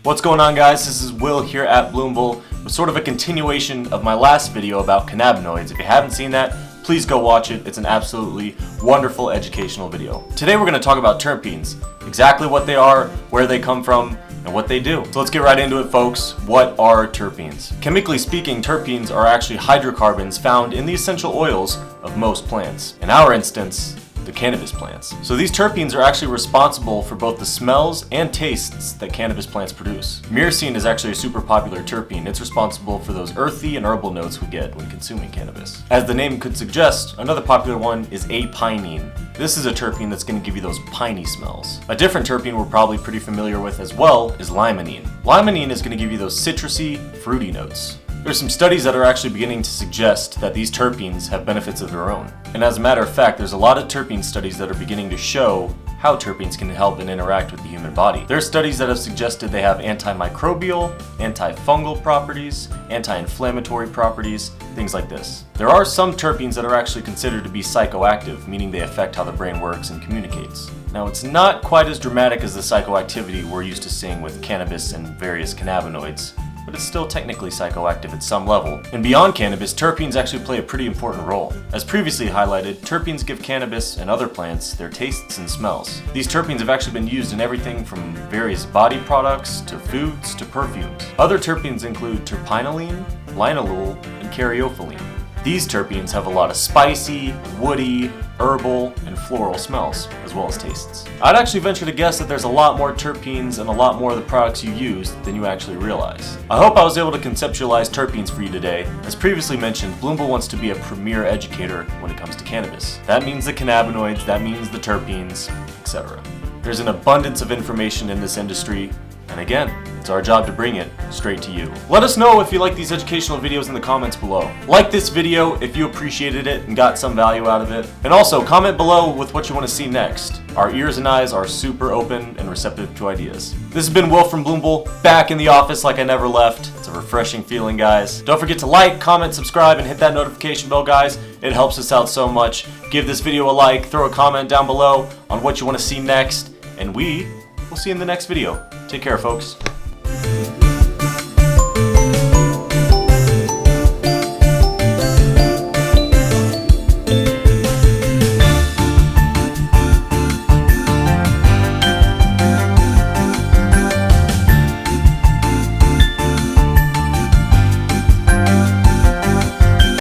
What's going on, guys? This is Will here at Bloomble with sort of a continuation of my last video about cannabinoids. If you haven't seen that, please go watch it. It's an absolutely wonderful educational video. Today we're going to talk about terpenes, exactly what they are, where they come from, and what they do. So let's get right into it, folks. What are terpenes? Chemically speaking, terpenes are actually hydrocarbons found in the essential oils of most plants. In our instance, the cannabis plants. So these terpenes are actually responsible for both the smells and tastes that cannabis plants produce. Myrcene is actually a super popular terpene. It's responsible for those earthy and herbal notes we get when consuming cannabis. As the name could suggest, another popular one is apinene. This is a terpene that's going to give you those piney smells. A different terpene we're probably pretty familiar with as well is limonene. Limonene is going to give you those citrusy, fruity notes. There's some studies that are actually beginning to suggest that these terpenes have benefits of their own. And as a matter of fact, there's a lot of terpene studies that are beginning to show how terpenes can help and interact with the human body. There are studies that have suggested they have antimicrobial, antifungal properties, anti-inflammatory properties, things like this. There are some terpenes that are actually considered to be psychoactive, meaning they affect how the brain works and communicates. Now, it's not quite as dramatic as the psychoactivity we're used to seeing with cannabis and various cannabinoids, but it's still technically psychoactive at some level. And beyond cannabis, terpenes actually play a pretty important role. As previously highlighted, terpenes give cannabis and other plants their tastes and smells. These terpenes have actually been used in everything from various body products to foods to perfumes. Other terpenes include terpinolene, linalool, and caryophyllene. These terpenes have a lot of spicy, woody, herbal, and floral smells, as well as tastes. I'd actually venture to guess that there's a lot more terpenes and a lot more of the products you use than you actually realize. I hope I was able to conceptualize terpenes for you today. As previously mentioned, Bloomble wants to be a premier educator when it comes to cannabis. That means the cannabinoids, that means the terpenes, etc. There's an abundance of information in this industry, and again, it's our job to bring it straight to you. Let us know if you like these educational videos in the comments below. Like this video if you appreciated it and got some value out of it. And also, comment below with what you want to see next. Our ears and eyes are super open and receptive to ideas. This has been Will from Bloomble, back in the office like I never left. It's a refreshing feeling, guys. Don't forget to like, comment, subscribe, and hit that notification bell, guys. It helps us out so much. Give this video a like, throw a comment down below on what you want to see next, and we will see you in the next video. Take care, folks.